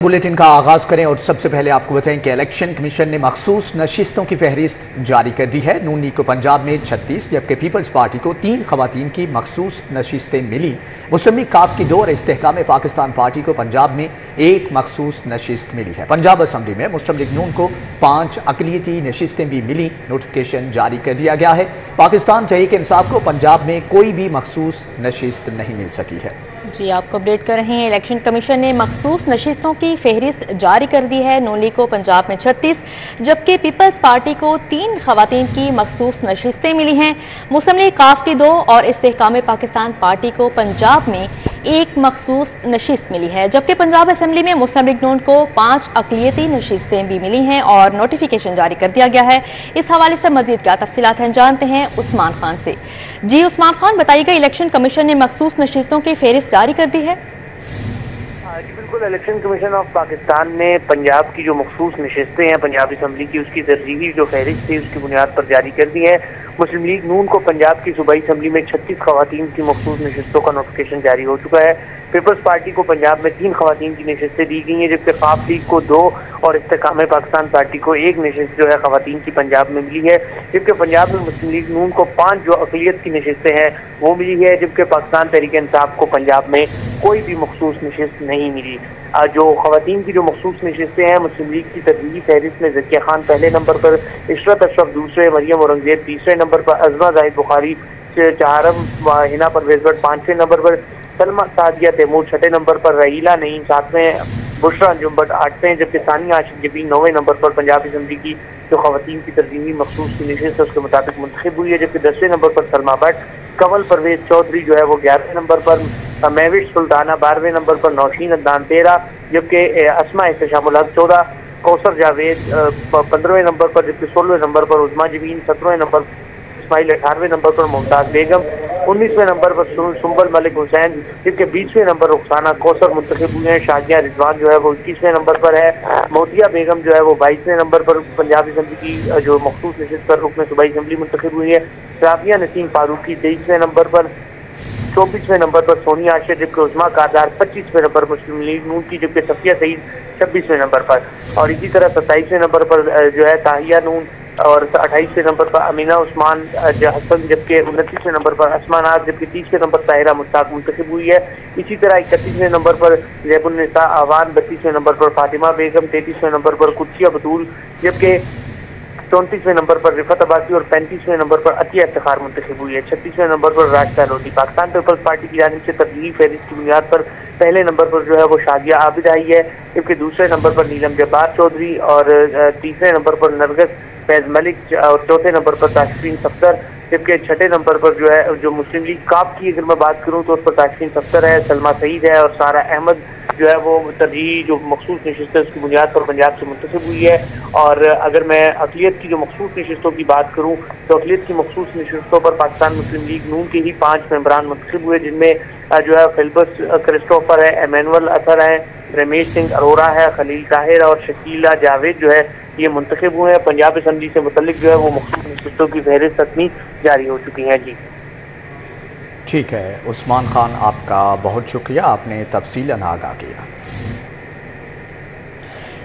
Bulletin का आगाज करें और सबसे पहले आपको बताएं कि इलेक्शन कमीशन ने मखसूस नशिस्तों की फहरिस्त जारी कर दी है। नून लीग को पंजाब में 36 जबकि पीपल्स पार्टी को 3 खवातीन की मखसूस नशिस्तें मिली। मुस्लिम लीग काफ की 2 और इस्तेहकाम पाकिस्तान पार्टी को पंजाब में 1 मखसूस नशिस्त मिली है। पंजाब असम्बली में मुस्लिम लीग नून को 5 अकलियती नशिस्तें भी मिली। नोटिफिकेशन जारी कर दिया गया है। पाकिस्तान तहरीक इंसाफ को पंजाब में कोई भी मखसूस नशिस्त नहीं मिल सकी है। जी, आपको अपडेट कर रहे हैं। इलेक्शन कमीशन ने मखसूस नशिस्तों की फहरिस्त जारी कर दी है। नून लीग को पंजाब में 36 जबकि पीपल्स पार्टी को 3 खवातीन की मखसूस नशिस्तें मिली हैं। मुस्लिम लीग काफ की 2 और इस्तेहकाम पाकिस्तान पार्टी को पंजाब में 1 मखसूस नशिस्त मिली है, जबकि पंजाब असम्बली में मुस्लिम लीग नून को 5 अकलियती नशिस्तें भी मिली हैं और नोटिफिकेशन जारी कर दिया गया है। इस हवाले से मजीद क्या तफसीलात हैं जानते हैं उस्मान खान से। जी उस्मान खान, बताइएगा, इलेक्शन कमीशन ने मखसूस नशिस्तों की फहरिस्त जारी कर दी है। जी बिल्कुल, इलेक्शन कमीशन ऑफ पाकिस्तान ने पंजाब की जो मखसूस नशिस्तें हैं पंजाब असम्बली की, उसकी तरजीही जो फहरिस्त थी उसकी बुनियाद पर जारी कर दी है। मुस्लिम लीग नून को पंजाब की सूबाई असम्बली में 36 खवातीन की मखसूस नशिस्तों का नोटिफिकेशन जारी हो चुका है। पीपल्स पार्टी को पंजाब में 3 खवातीन की नशिस्तें दी गई हैं, जबकि काफ लीग को 2 और इस्तेहकाम पाकिस्तान पार्टी को 1 नशिस्त जो है खवातीन की पंजाब में मिली है। जबकि पंजाब में मुस्लिम लीग नून को 5 जो अकलियत की नशिस्तें हैं वो मिली है, जबकि पाकिस्तान तहरीक इंसाफ को पंजाब में कोई भी मखसूस नशिस्त नहीं मिली। जो खवातीन की जो मखसूस नशिस्तें हैं, मुस्लिम लीग की तरजीही फहरिस्त में ज़किया खान पहले नंबर पर, इशरत अशरफ दूसरे, मरियम औरंगजेब तीसरे नंबर पर, अज़मा जाहिद बुखारी चारम, हिना परवेज़ भट्ट 5वें नंबर पर, सलमा सादिया तैमूर 6ठे नंबर पर, रहीला नईम 7वें, बुशरा अंजुम भट्ट 8वें, जबकि सानिया आशिक जबीन 9वें नंबर पर पंजाब असम्बली की जो खवातीन की तरजीही मखसूस की नशिस्त है उसके मुताबिक मुंतखब हुई है। जबकि 10वें नंबर पर सलमा भट्ट, कंवल परवेज चौधरी जो है वो 11वें नंबर पर, महविश सुल्ताना 12वें नंबर पर, नौशीन अदनान 13, जबकि अस्मा इस्तेशामुल हक 14, कौसर जावेद 15वें नंबर पर, जबकि 16वें नंबर पर उज़मा जबीन, 17वें नंबर इस्माइल 18वें नंबर पर मुमताज़ बेगम, 19वें नंबर पर सुंबल मलिक हुसैन, जबकि 20वें नंबर रुखसाना कौसर मुंतखब हुए हैं। शाजिया रिजवान जो है वो 21वें नंबर पर है। मोतिया बेगम जो है वो 22वें नंबर पर पंजाब असम्बली की जो मखसूस नशिस्त पर रुकन सूबाई असम्बली मुंतखब हुई है। राबिया नसीम फारूकी 23वें नंबर पर, 24वें नंबर पर सोनिया आशिर, जबकि उस्मा कारदार 25वें नंबर मुस्लिम लीग नून की, जबकि सफिया सईद 26वें नंबर पर, और इसी तरह 27वें नंबर पर जो है ताहिया नून, और 28वें नंबर पर अमीना उस्मान हसन, जबकि 29वें नंबर पर अस्मा नाज, जबकि 30वें नंबर पर ताहिरा मुश्ताक मुंतखब हुई है। इसी तरह 31वें नंबर पर ज़ैबुन्निसा आवान, 32वें नंबर पर फातिमा बेगम, 33वें नंबर पर कुचिया बतूल, जबकि 34वें नंबर पर रिफत अब्बासी और 35वें नंबर पर अतिया इफ्तिखार मुंतखब हुई है। 36वें नंबर पर राशिदा लोधी। पाकिस्तान पीपल्स पार्टी की जानिब से तरजीही फहरिस्त की बुनियाद पर पहले नंबर पर जो है वो शादिया आबिद आई है, जबकि दूसरे नंबर पर नीलम जब्बार चौधरी, और तीसरे नंबर पर नरगस फैज मलिक, और चौथे नंबर पर ताशफीन सफ्तर, जबकि 6ठे नंबर पर जो है जो मुस्लिम लीग काफ की अगर मैं बात करूँ तो उस पर ताशफीन सफ्तर है, सलमा सईद है, और सारा अहमद जो है वो तरजीही जो मखसूस नशिस्त है उसकी बुनियाद पर पंजाब से मुंतखब हुई है। और अगर मैं अकलियत की जो मखसूस नशिस्तों की बात करूँ तो अकलियत की मखसूस नशिस्तों पर पाकिस्तान मुस्लिम लीग नून के ही 5 मेंबरान मुंतखब हुए, जिनमें जो है फिल्बस क्रिस्टोफर है, एमैनुअल अतर है, रमेश सिंह अरोड़ा है, खलील ताहिर और शकीला जावेद जो है ये मुंतखब हुए हैं। पंजाब असम्बली से मुतल्लिक जो है वो मखसूस नशिस्तों की फहरिस्त अपनी जारी हो चुकी हैं। जी ठीक है उस्मान खान, आपका बहुत शुक्रिया, आपने तफसीलन आगाह किया।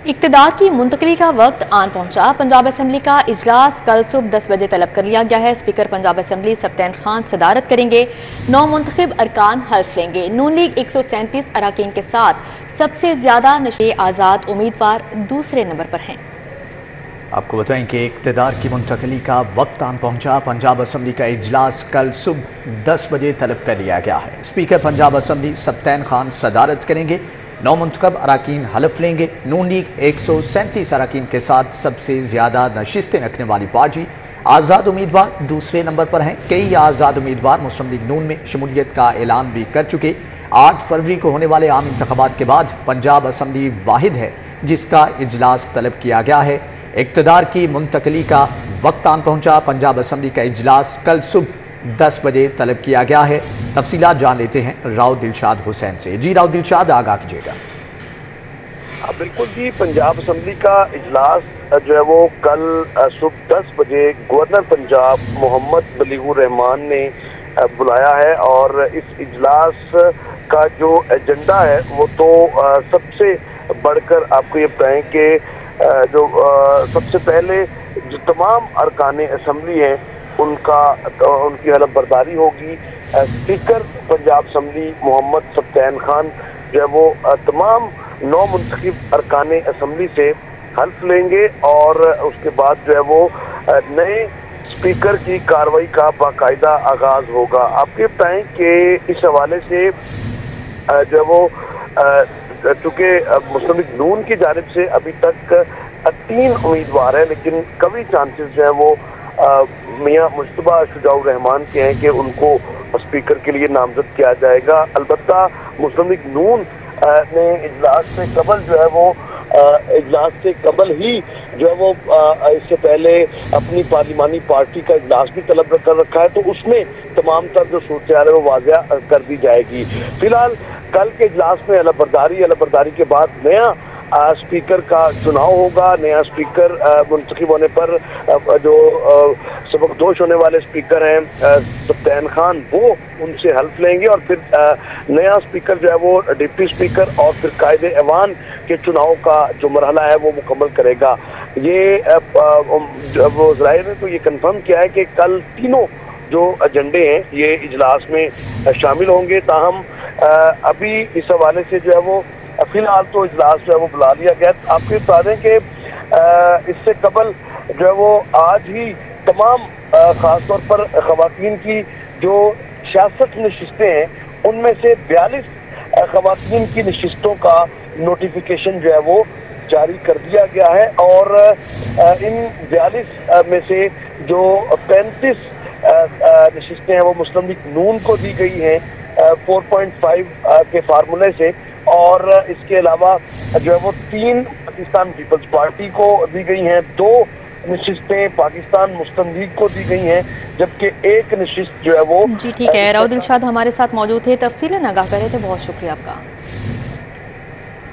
इक़्तिदार की मुंतकली का वक्त आन पहुंचा। पंजाब असम्बली का इजलास कल सुबह 10 बजे तलब कर लिया गया है। स्पीकर पंजाब असम्बली सब्तैन खान सदारत करेंगे। 9 मुंतखब अरकान हल्फ लेंगे। नून लीग 137 अरकान के साथ सबसे ज्यादा नशे आज़ाद उम्मीदवार दूसरे नंबर पर हैं। आपको बताएं कि इक़्तिदार की मुंतकली का वक्त आन पहुंचा। पंजाब असम्बली का इजलास कल सुबह 10 बजे तलब कर लिया गया है। स्पीकर पंजाब असम्बली सब्तैन खान सदारत करेंगे। 9 मुंतखब अरकान हल्फ लेंगे। नून लीग 137 अरकान के साथ सबसे ज्यादा नशिस्तें रखने वाली पार्टी। आज़ाद उम्मीदवार दूसरे नंबर पर हैं। कई आज़ाद उम्मीदवार मुस्लिम लीग नून में शमूलियत का ऐलान भी कर चुके। 8 फरवरी को होने वाले आम इंतखाबात के बाद पंजाब असम्बली वाहिद है जिसका इजलास तलब किया गया है। इक़्तिदार की मुंतकली का वक्त आन पहुंचा। पंजाब असम्बली का इजलास कल सुबह 10 बजे तलब किया गया है। तफसीलात जान लेते हैं राव दिलशाद हुसैन से। जी राव दिलशाद, आगाह कीजिएगा। बिल्कुल जी, पंजाब असम्बली का इजलास जो है वो कल सुबह 10 बजे गवर्नर पंजाब मोहम्मद बलीगुर रहमान ने बुलाया है, और इस इजलास का जो एजेंडा है वो तो सबसे बढ़ कर आपको ये बताएं कि जो सबसे पहले जो तमाम अरकान असम्बली हैं उनकी हलफ बर्दारी होगी। स्पीकर पंजाब असम्बली मोहम्मद सफ्तान खान जो है वो तमाम नौ मुंतखब अरकान असम्बली से हल्फ लेंगे और उसके बाद जो है वो नए स्पीकर की कार्रवाई का बाकायदा आगाज होगा। आपके बताएं कि इस हवाले से जो है वो चूँकि मुस्लिम लीग नून की जानिब से अभी तक 3 उम्मीदवार हैं, लेकिन कभी चांसेस जो है वो मियाँ मुश्तबा शुजाउर रहमान के हैं कि उनको स्पीकर के लिए नामजद किया जाएगा। अलबत्ता मुस्लिम लीग नून ने इजलास से कबल जो है वो इजलास से कबल ही जो है वो इससे पहले अपनी पार्लिमानी पार्टी का इजलास भी तलब कर रखा है, तो उसमें तमाम तर जो सूरत है वो वाज़ेह कर दी जाएगी। फिलहाल कल के इजलास में हलफ बर्दारी के बाद नया स्पीकर का चुनाव होगा। नया स्पीकर मुंतखब होने पर जो सबकदोश होने वाले स्पीकर हैं सफ्तान खान, वो उनसे हल्फ लेंगे और फिर नया स्पीकर जो है वो डिप्टी स्पीकर और फिर कायदे ऐवान के चुनाव का जो मरहला है वो मुकम्मल करेगा। ये वो ज़राए ने तो ये कंफर्म किया है कि कल तीनों जो एजेंडे हैं ये इजलास में शामिल होंगे। ताहम अभी इस हवाले से जो है वो फिलहाल तो इजलास जो है वो बुला लिया गया। आपको बता दें कि इससे कबल जो है वो आज ही तमाम ख़ास तौर पर ख़वातीन की जो 66 नशिस्तें हैं उनमें से 42 ख़वातीन की नशिस्तों का नोटिफिकेशन जो है वो जारी कर दिया गया है और इन 42 में से जो 35 नशिस्तें हैं वो मुस्लिम लीग नून को दी गई हैं 4.5 के फार्मूले से, और इसके अलावा जो है वो 3 पाकिस्तान पीपल्स पार्टी को दी गई हैं, 2 नशिस्तें पाकिस्तान मुस्लिम लीग को दी गई हैं, जबकि 1 नशिस्त जो है वो जी ठीक है। राव दिलशाद हमारे साथ मौजूद थे, तफसीलें आगाह करे थे, बहुत शुक्रिया आपका।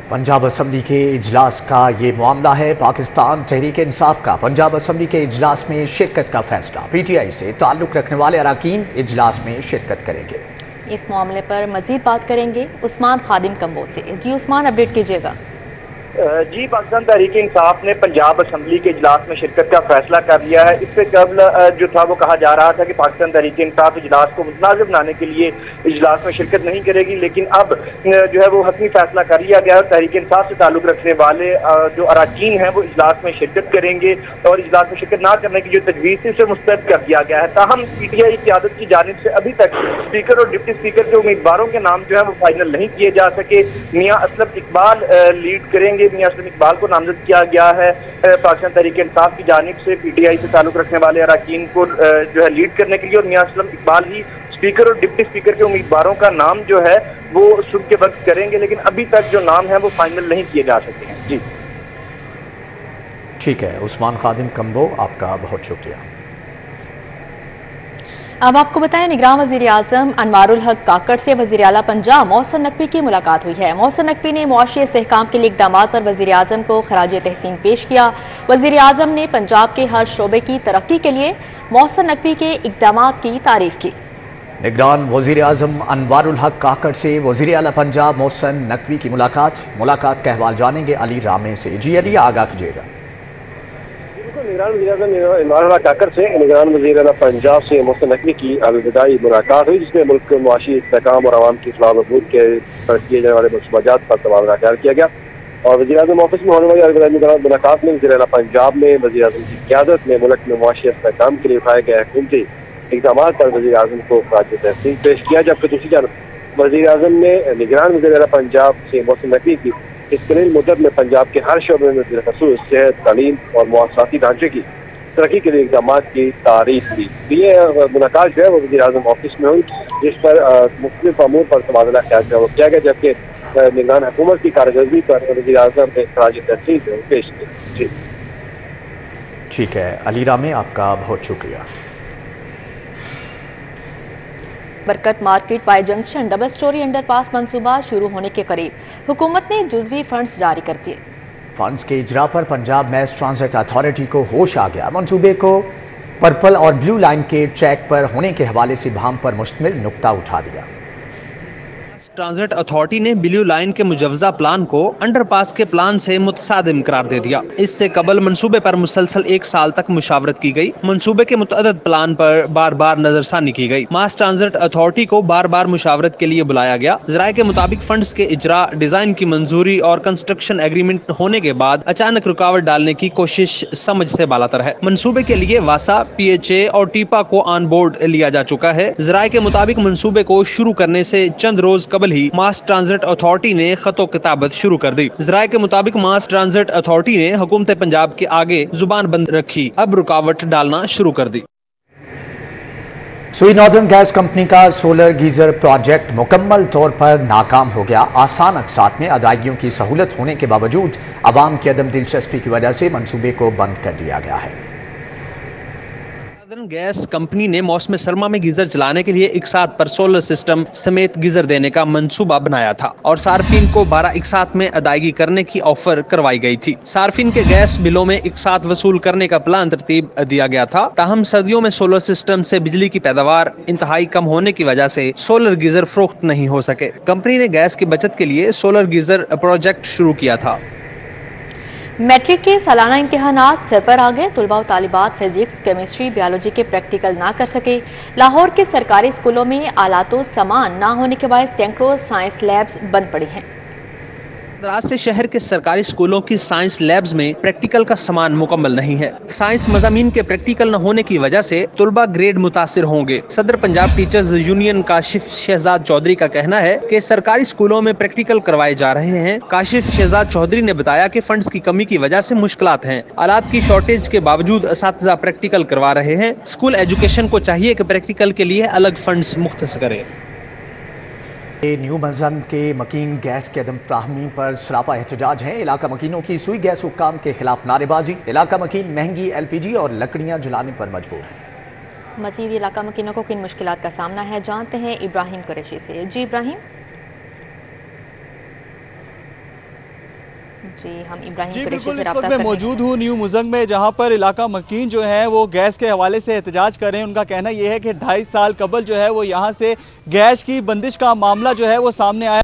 पंजाब असम्बली के इजलास का ये मामला है। पाकिस्तान तहरीक इंसाफ का पंजाब असम्बली के इजलास में शिरकत का फैसला। PTI से ताल्लुक़ रखने वाले अरकान इजलास में शिरकत करेंगे। इस मामले पर मजीद बात करेंगे उस्मान खादिम कम्बो से। जी उस्मान, अपडेट कीजिएगा। जी, पाकिस्तान तहरीक इंसाफ ने पंजाब असम्बली के इजलास में शिरकत का फैसला कर लिया है। इससे कबल जो था वो कहा जा रहा था कि पाकिस्तान तहरीक इंसाफ इजलास को मुतनाज़िर बनाने के लिए इजलास में शिरकत नहीं करेगी, लेकिन अब जो है वो हतमी फैसला कर लिया गया है। तहरीक इंसाफ से ताल्लुक़ रखने वाले जो अरकान हैं वो इजलास में शिरकत करेंगे और इजलास में शिरकत ना करने की जो तजवीज़ थी उसे मुस्तरद कर दिया गया है। ताहम PTI क़यादत की जानिब से अभी तक स्पीकर और डिप्टी स्पीकर के उम्मीदवारों के नाम जो है वो फाइनल नहीं किए जा सके। मियाँ असलम इकबाल लीड करेंगे। मियाँ असलम इकबाल को नामजद किया गया है पाकिस्तान तहरीक इंसाफ की जानिब से PTI से ताल्लुक़ रखने वाले अरकान को जो है लीड करने के लिए, और मियाँ असलम इकबाल ही स्पीकर और डिप्टी स्पीकर के उम्मीदवारों का नाम जो है वो सुबह के वक्त करेंगे, लेकिन अभी तक जो नाम है वो फाइनल नहीं किए जा सके हैं। जी ठीक है उस्मान खादिम कम्बो, आपका बहुत शुक्रिया। अब आपको बताएं, निगरान वज़ीर आज़म अनवारुल हक काकड़ से वज़ीर आला पंजाब मोहसिन नकवी की मुलाकात हुई है। मोहसिन नकवी ने मुआशी इस्तेहकाम के लिए इक़दामात पर वज़ीर आज़म को खराज तहसीन पेश किया। वज़ीर आज़म ने पंजाब के हर शोबे की तरक्की के लिए मोहसिन नकवी के इक़दामात की तारीफ की। निगरान वज़ीर आज़म अनवारुल हक काकड़ से वज़ीर आला पंजाब मोहसिन नकवी की मुलाकात का अहवाल जानेंगे अली रामे से। जी अली, आगाह कीजिएगा। निगरान वज़ीर आज़म अनवारुल हक काकड़ से निगरान वज़ीर आला पंजाब से मोहसिन नकवी की इब्तिदाई मुलाकात हुई, जिसमें मुल्क के मुआशी इस्तेहकाम और आवाम की फलाह बहबूद के पर किए जाने वाले मनसूबाजात पर तबादला ख्याल किया गया। और वज़ीर आज़म ऑफिस में होने वाली मुलाकात में वज़ीर आला पंजाब ने वज़ीर आज़म की क़यादत में मुल्क में मुआशी इस्तेहकाम के लिए उठाए गए हुकूमती इक़दामात पर वज़ीर आज़म को खराज तहसीन पेश किया, जबकि दूसरी जानब वज़ीर आज़म ने निगरान वज़ीर आला पंजाब से मोहसिन नकवी की इस कलील मुद्दत में पंजाब के हर शोबे में बिलखसूस सेहत, तालीम और मुआसराती ढांचे की तरक्की के लिए इक़दामात की तारीफ की। ये मुलाकात जो है वो वज़ीर आज़म ऑफिस में हुई, जिस पर मुख्तलिफ अमूर पर तबादला ख्याल किया गया, जबकि निगरान हुकूमत की कारकर्दगी पर वज़ीर आज़म ने खराज तहसीन पेश की। ठीक है अली रामे, आपका बहुत शुक्रिया। बरकत मार्केट पाई जंक्शन डबल स्टोरी अंडरपास मंसूबा शुरू होने के करीब हुकूमत ने जुज़वी फंड्स जारी कर दिए। फंड्स के इजरा पर पंजाब मैस ट्रांजिट अथॉरिटी को होश आ गया। मंसूबे को पर्पल और ब्लू लाइन के ट्रैक पर होने के हवाले से भाम पर मुश्तमिल नुक्ता उठा दिया। ट्रांजिट अथॉरिटी ने ब्लू लाइन के मुजवजा प्लान को अंडरपास के प्लान से मुतसादिम करार दे दिया। इससे कबल मंसूबे पर मुसलसल 1 साल तक मुशावरत की गई। मंसूबे के मुतअद्दिद प्लान पर बार बार नजरसानी की गई। मास ट्रांजिट अथॉरिटी को बार बार मुशावरत के लिए बुलाया गया। ज़राए के मुताबिक फंड्स के इजरा, डिजाइन की मंजूरी और कंस्ट्रक्शन एग्रीमेंट होने के बाद अचानक रुकावट डालने की कोशिश समझ से बालातर है। मंसूबे के लिए वासा, PHA और टीपा को ऑन बोर्ड लिया जा चुका है। ज़राए के मुताबिक मंसूबे को शुरू करने से चंद रोज कबल ही मास ट्रांजिट अथॉरिटी ने खतो किताबत शुरू कर दी। ज़राए के मुताबिक मास ट्रांजिट अथॉरिटी ने हुकूमत पंजाब के आगे जुबान बंद रखी, अब रुकावट डालना शुरू कर दी। सुई नॉर्दर्न गैस कंपनी का सोलर गीजर प्रोजेक्ट मुकम्मल तौर पर नाकाम हो गया। आसान अक़सात में अदायगियों की सहूलत होने के बावजूद अवाम की अदम दिलचस्पी की वजह से मंसूबे को बंद कर दिया गया है। गैस कंपनी ने मौसम सरमा में गीजर चलाने के लिए इकसात पर सोलर सिस्टम समेत गीजर देने का मंसूबा बनाया था और सार्फिन को 12 इकसात में अदायगी करने की ऑफर करवाई गई थी। सार्फिन के गैस बिलों में इकसात वसूल करने का प्लान तरतीब दिया गया था। ताहम सर्दियों में सोलर सिस्टम से बिजली की पैदावार इंतहाई कम होने की वजह से सोलर गीजर फरोख्त नहीं हो सके। कंपनी ने गैस की बचत के लिए सोलर गीजर प्रोजेक्ट शुरू किया था। मैट्रिक के सालाना इम्तिहानात सर पर आ गए। तुलबा और तालिबात फिजिक्स, केमिस्ट्री, बायोलॉजी के प्रैक्टिकल ना कर सके। लाहौर के सरकारी स्कूलों में आलातो सामान ना होने के बाद सैकड़ों साइंस लैब्स बंद पड़ी हैं। आज से शहर के सरकारी स्कूलों की साइंस लैब्स में प्रैक्टिकल का सामान मुकम्मल नहीं है। साइंस मज़ामीन के प्रैक्टिकल न होने की वजह से तुलबा ग्रेड मुतासिर होंगे। सदर पंजाब टीचर्स यूनियन काशिफ शहजाद चौधरी का कहना है कि सरकारी स्कूलों में प्रैक्टिकल करवाए जा रहे हैं। काशिफ शहजाद चौधरी ने बताया कि फंड्स की कमी की वजह से मुश्किलात हैं। आलात की शॉर्टेज के बावजूद असातिज़ा प्रैक्टिकल करवा रहे हैं। स्कूल एजुकेशन को चाहिए कि प्रैक्टिकल के लिए अलग फंड्स मुख्तस करे। न्यू मजन के मकीन गैस के अदम फ्राहमी पर सरापा एहतजाज है। इलाका मकीनों की सुई गैस हुक्काम के खिलाफ नारेबाजी। इलाका मकीन महंगी LPG और लकड़ियां जलाने पर मजबूर है। मजीद इलाका मकीनों को किन मुश्किलात का सामना है, जानते हैं इब्राहिम कुरैशी से। जी इब्राहिम। जी हम इब्राहिम जी बिल्कुल, इस वक्त मैं मौजूद हूँ न्यू मुजंग में, जहाँ पर इलाका मकीन जो है वो गैस के हवाले से एहतजाज कर रहे हैं। उनका कहना यह है कि 2.5 साल कबल जो है वो यहाँ से गैस की बंदिश का मामला जो है वो सामने आया।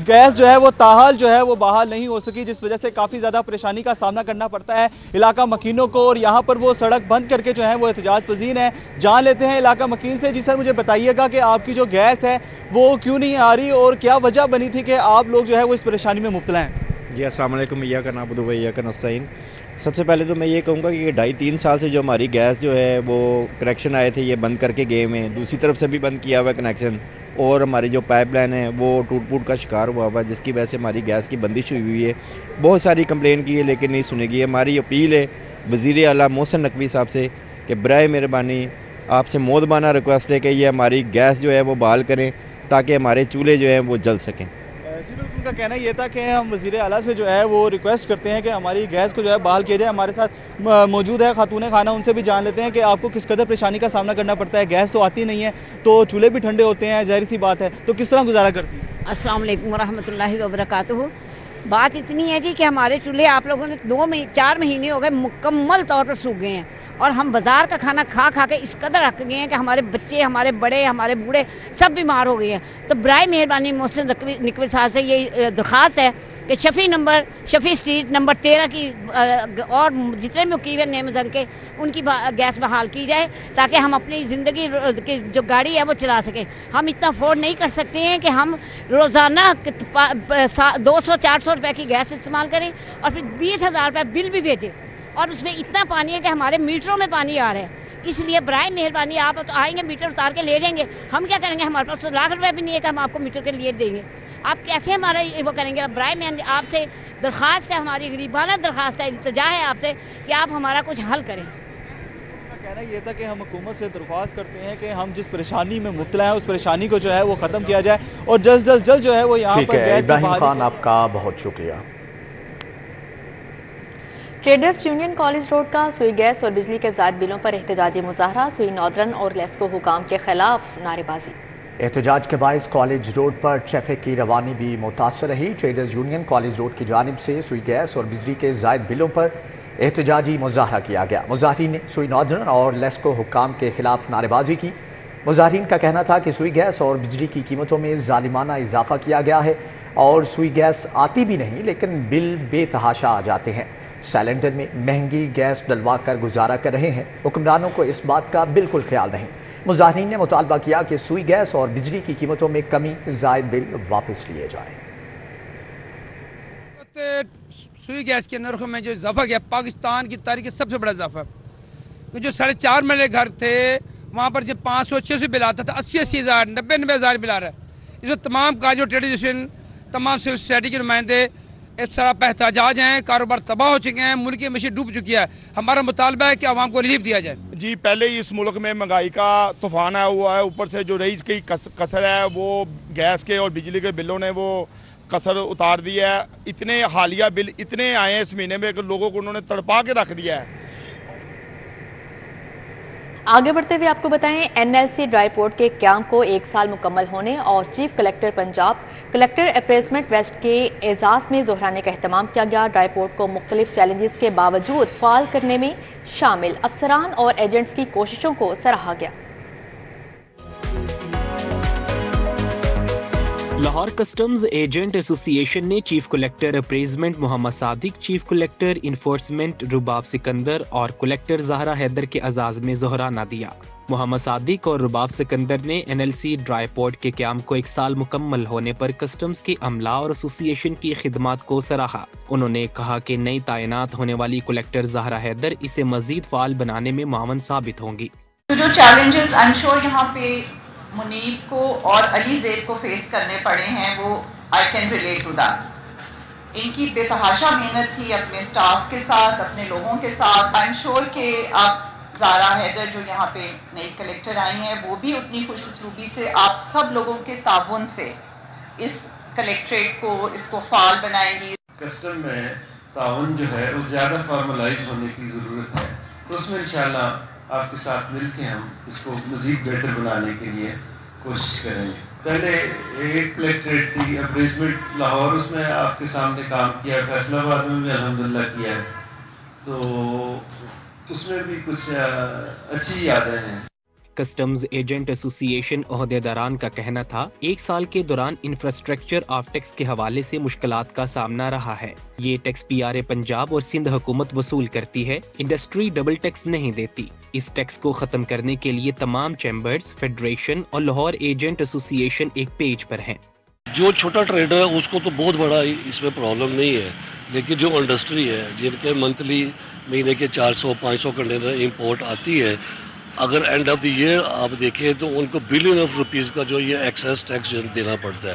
गैस जो है वो ताहाल जो है वो बहाल नहीं हो सकी, जिस वजह से काफ़ी ज़्यादा परेशानी का सामना करना पड़ता है इलाका मकीनों को। और यहाँ पर वो सड़क बंद करके जो है वो एहतजाज पजीर हैं। जान लेते हैं इलाका मकीन से। जी सर, मुझे बताइएगा कि आपकी जो गैस है वो क्यों नहीं आ रही और क्या वजह बनी थी कि आप लोग जो है वो इस परेशानी में मुब्तला हैं? जी अस्सलाम वालेकुम, या का नाबुदु व या का नस्तईन। सबसे पहले तो मैं ये कहूँगा कि 2.5-3 साल से जो हमारी गैस जो है वो कनेक्शन आए थे ये बंद करके गए हैं। दूसरी तरफ से भी बंद किया हुआ है कनेक्शन, और हमारी जो पाइपलाइन है वो टूट फूट का शिकार हुआ हुआ है, जिसकी वजह से हमारी गैस की बंदिश हुई है। बहुत सारी कंप्लेन की है लेकिन नहीं सुनी गई। हमारी अपील है वज़ीर आला मोहसिन नकवी साहब से कि बराए मेहरबानी आपसे मोदबाना रिक्वेस्ट है कि ये हमारी गैस जो है वो बहाल करें ताकि हमारे चूल्हे जो हैं वो जल सकें। उनका कहना ये था कि हम वज़ीर आला से जो है वो रिक्वेस्ट करते हैं कि हमारी गैस को जो है बहाल किया जाए। हमारे साथ मौजूद है खातून खाना, उनसे भी जान लेते हैं कि आपको किस कदर परेशानी का सामना करना पड़ता है। गैस तो आती नहीं है तो चूल्हे भी ठंडे होते हैं, ज़ाहिर सी बात है, तो किस तरह गुजारा करती है? अस्सलाम वालेकुम रहमतुल्लाहि व बरकातुहू। बात इतनी है जी कि हमारे चूल्हे आप लोगों ने 4 महीने हो गए मुकम्मल तौर पर सूख गए हैं और हम बाज़ार का खाना खा खा के इस कदर रख गए हैं कि हमारे बच्चे, हमारे बड़े, हमारे बूढ़े सब बीमार हो गए हैं। तो बराए मेहरबानी मोहसिन नकवी साहब से ये दरख्वास्त है कि शफ़ी स्ट्रीट नंबर 13 की और जितने भी मुकीम है नेमजंग के उनकी गैस बहाल की जाए ताकि हम अपनी ज़िंदगी की जो गाड़ी है वो चला सकें। हम इतना अफोर्ड नहीं कर सकते हैं कि हम रोज़ाना 200-400 रुपये की गैस इस्तेमाल करें और फिर 20,000 रुपये बिल भी भेजें, और उसमें इतना पानी है कि हमारे मीटरों में पानी आ रहा है। इसलिए बराए मेहरबानी आप तो आएंगे मीटर उतार के ले जाएंगे, हम क्या करेंगे? हमारे पास तो लाख रुपए भी नहीं है कि हम आपको मीटर के लिए देंगे। आप कैसे हमारा वो करेंगे? बराए में आपसे दरख्वास्त है, हमारी गरीबाना दरख्वास्त है, इल्तिजा है आपसे कि आप हमारा कुछ हल करें। कहना ये था कि हम हुकूमत से दरख्वास्त करते हैं कि हम जिस परेशानी में मुब्तला है उस परेशानी को जो है वो ख़त्म किया जाए और जल्द जो है वो यहाँ पर गैस की इब्राहिम खान, आपका बहुत शुक्रिया। ट्रेडर्स यूनियन कॉलेज रोड का सुई गैस और बिजली के ज़ायद बिलों पर एहतजाजी मुजाहरा। सुई नॉर्दर्न और लेस्को हुकाम के खिलाफ नारेबाजी। एहतजाज के बायस कॉलेज रोड पर ट्रैफिक की रवानी भी मुतासर रही। ट्रेडर्स यूनियन कॉलेज रोड की जानिब से सुई गैस और बिजली के ज़ायद बिलों पर एहतजाजी मुजाहरा किया गया। मुजाहिरीन ने सुई नॉर्दर्न और लेस्को हुकाम के खिलाफ नारेबाजी की। مظاہرین کا کہنا تھا کہ سوئی گیس اور بجلی کی قیمتوں میں ظالمانہ اضافہ کیا گیا ہے اور سوئی گیس آتی بھی نہیں لیکن بل بے تحاشا آ جاتے ہیں۔ سلنڈر میں مہنگی گیس ڈلوا کر گزارا کر رہے ہیں۔ حکمرانوں کو اس بات کا بالکل خیال نہیں۔ مظاہرین نے مطالبہ کیا کہ سوئی گیس اور بجلی کی قیمتوں میں کمی، زائد بل واپس لیے جائیں۔ سوئی گیس کے نرخوں میں جو اضافہ کیا پاکستان کی تاریخ کا سب سے بڑا اضافہ ہے۔ جو 4.5 مرلے گھر تھے وہاں پر جب 500-600 بل آتا تھا، 80-80 ہزار 90-90 ہزار بل آ رہا ہے۔ اس وقت تمام کاج و ٹریڈ یونین، تمام سول سوسائٹی کے نمائندے اس طرح احتجاج ہیں، کاروبار تباہ ہو چکے ہیں، ملک کی معیشت ڈوب چکی ہے۔ ہمارا مطالبہ ہے کہ عوام کو ریلیف دیا جائے۔ جی پہلے ہی اس ملک میں مہنگائی کا طوفان آیا ہوا ہے، اوپر سے جو رئیس کی کسر ہے وہ گیس کے اور بجلی کے بلوں نے وہ کسر اتار دی ہے۔ اتنے حالیہ بل اتنے آئے ہیں اس مہینے میں کہ لوگوں کو انہوں نے تڑپا کے رکھ دیا ہے۔ آگے بڑھتے ہوئے آپ کو بتائیں NLC ڈرائی پورٹ کے قیام کو 1 سال مکمل ہونے اور chief collector Punjab collector appraisement west کے اعزاز میں ظہرانے کا اہتمام کیا گیا۔ ڈرائی پورٹ کو مختلف چیلنجز کے باوجود فعال کرنے میں شامل افسران اور ایجنٹس کی کوششوں کو سراہا گیا۔ لاہور کسٹمز ایجنٹ ایسوسی ایشن نے چیف کلیکٹر اپریزمنٹ محمد صادق، چیف کلیکٹر انفورسمنٹ رباب سکندر اور کلیکٹر زہرا حیدر کے اعزاز میں ظہرانہ دیا۔ محمد صادق اور رباب سکندر نے NLC ڈرائی پورٹ کے قیام کو 1 سال مکمل ہونے پر کسٹمز کے عملہ اور ایسوسی ایشن کی خدمات کو سراہا۔ انہوں نے کہا کہ نئی تعینات ہونے والی کلیکٹر زہرا حیدر اسے مزید فعال بنانے میں معاون ثابت ہوں گی۔ جو چیلنجز انشور یہاں پہ منیب کو اور علی زیب کو فیس کرنے پڑے ہیں وہ I can relate to that. ان کی بے تحاشا محنت تھی اپنے سٹاف کے ساتھ، اپنے لوگوں کے ساتھ۔ آئی ایم شیور کہ آپ زہرا حیدر جو یہاں پہ نئی کلیکٹر آئی ہیں وہ بھی اتنی خوش اسلوبی سے آپ سب لوگوں کے تعاون سے اس کلیکٹریٹ کو اس کو فعال بنائیں گی۔ کسٹم میں تعاون جو ہے وہ زیادہ فارملائز ہونے کی ضرورت ہے، تو اس میں انشاءاللہ آپ کے ساتھ مل کے ہم اس کو مزید بہتر بنانے کے لیے کوشش کریں گے۔ پہلے ایک کلیکٹریٹ تھی اپریزمنٹ لاہور، اس میں آپ کے سامنے کام کیا، فیصلہ آباد میں بھی الحمدللہ کیا ہے، تو اس میں بھی کچھ اچھی یادیں ہیں۔ کسٹمز ایجنٹ ایسوسی ایشن عہدیداران کا کہنا تھا 1 سال کے دوران انفراسٹرکچر آف ٹیکس کے حوالے سے مشکلات کا سامنا رہا ہے۔ یہ ٹیکس PRA پنجاب اور سندھ حکومت وصول کرتی ہے، انڈسٹری ڈبل ٹیکس نہیں دیتی۔ اس ٹیکس کو ختم کرنے کے لیے تمام چیمبرز، فیڈریشن اور لاہور ایجنٹ ایسوسی ایشن ایک پیج پر ہیں۔ جو چھوٹا ٹریڈر ہے اس کو تو بہت بڑا اس میں پرابلم نہیں ہے، لیکن جو انڈسٹری ہے جن کے منتھلی مہینے کے 400-500 کنٹینر امپورٹ آتی ہے، اگر اینڈ آف دی ایئر آپ دیکھیں تو ان کو بلین آف روپیز کا جو یہ ایکسیس ٹیکس دینا پڑتا ہے،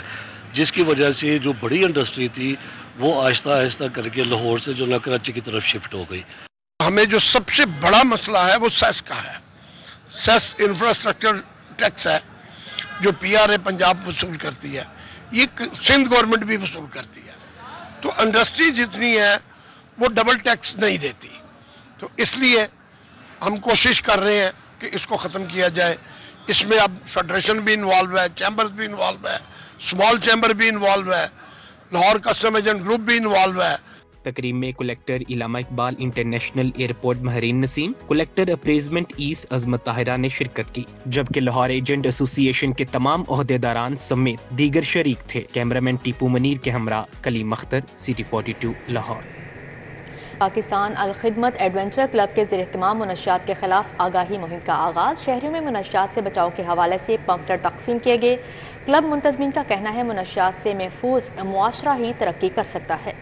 جس کی وجہ سے جو بڑی انڈسٹری تھی وہ آہستہ آہستہ کر کے لاہور سے جو کراچی کی طرف شفٹ ہو گئی۔ ہمیں جو سب سے بڑا مسئلہ ہے وہ سیس کا ہے۔ سیس انفراسٹرکچر ٹیکس ہے جو PRA پنجاب وصول کرتی ہے، یہ سندھ گورنمنٹ بھی وصول کرتی ہے، تو انڈسٹری جتنی ہے وہ ڈبل ٹیکس نہیں دیتی، تو اس لیے ہم کوشش کر رہے ہیں کہ اس کو ختم کیا جائے۔ اس میں اب فیڈریشن بھی انوالو ہے، چیمبرز بھی انوالو ہے، اسمال چیمبر بھی انوالو ہے، لاہور کسٹم ایجنٹ گروپ بھی انوالو ہے۔ تقریب میں کلیکٹر علامہ اقبال انٹرنیشنل ایئرپورٹ مہرین نسیم، کلیکٹر اپریزمنٹ ایسٹ عظمت طاہرہ نے شرکت کی، جبکہ لاہور ایجنٹ ایسوسی ایشن کے تمام عہدیداران سمیت دیگر شریک تھے۔ کیمرامین ٹیپو منیر کے ہمراہ Kaleem Akhtar, City 42 Lahore. Pakistan Alkhidmat adventure club کے زیر اہتمام منشیات کے خلاف آگاہی مہم کا آغاز۔ شہریوں میں منشیات سے بچاؤ کے حوالے سے پمفلٹ تقسیم کیے گئے۔ کلب منتظمین کا کہنا ہے منشیات سے محفوظ معاشرہ ہی ترقی کر سکتا ہے۔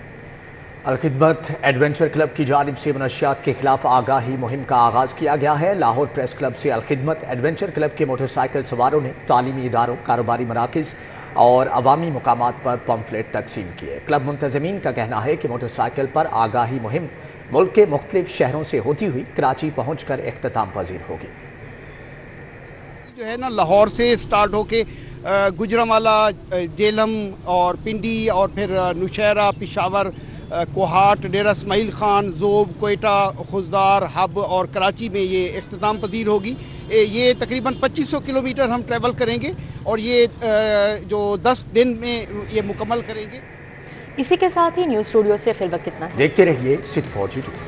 الخدمت ایڈونچر کلب کی جانب سے منشیات کے خلاف آگاہی مہم کا آغاز کیا گیا ہے۔ لاہور پریس کلب سے الخدمت ایڈونچر کلب کے موٹر سائیکل سواروں نے تعلیمی اداروں، کاروباری مراکز اور عوامی مقامات پر پمفلٹ تقسیم کیے۔ کلب منتظمین کا کہنا ہے کہ موٹر سائیکل پر آگاہی مہم ملک کے مختلف شہروں سے ہوتی ہوئی کراچی پہنچ کر اختتام پذیر ہوگی۔ جو ہے نا لاہور سے سٹارٹ ہو کے گجرانوالہ، جیلم اور پنڈی اور پھر نوشہرہ، پشاور، کوہاٹ، ڈیرہ اسماعیل خان، زوب، کوئٹہ، خضدار، ہب اور کراچی میں یہ اختتام پذیر ہوگی۔ یہ تقریباً 2500 کلومیٹر ہم ٹریول کریں گے اور یہ جو 10 دن میں یہ مکمل کریں گے۔ اسی کے ساتھ ہی نیوز اسٹوڈیو سے فی الوقت اتنا ہے۔ دیکھتے رہیے City 42۔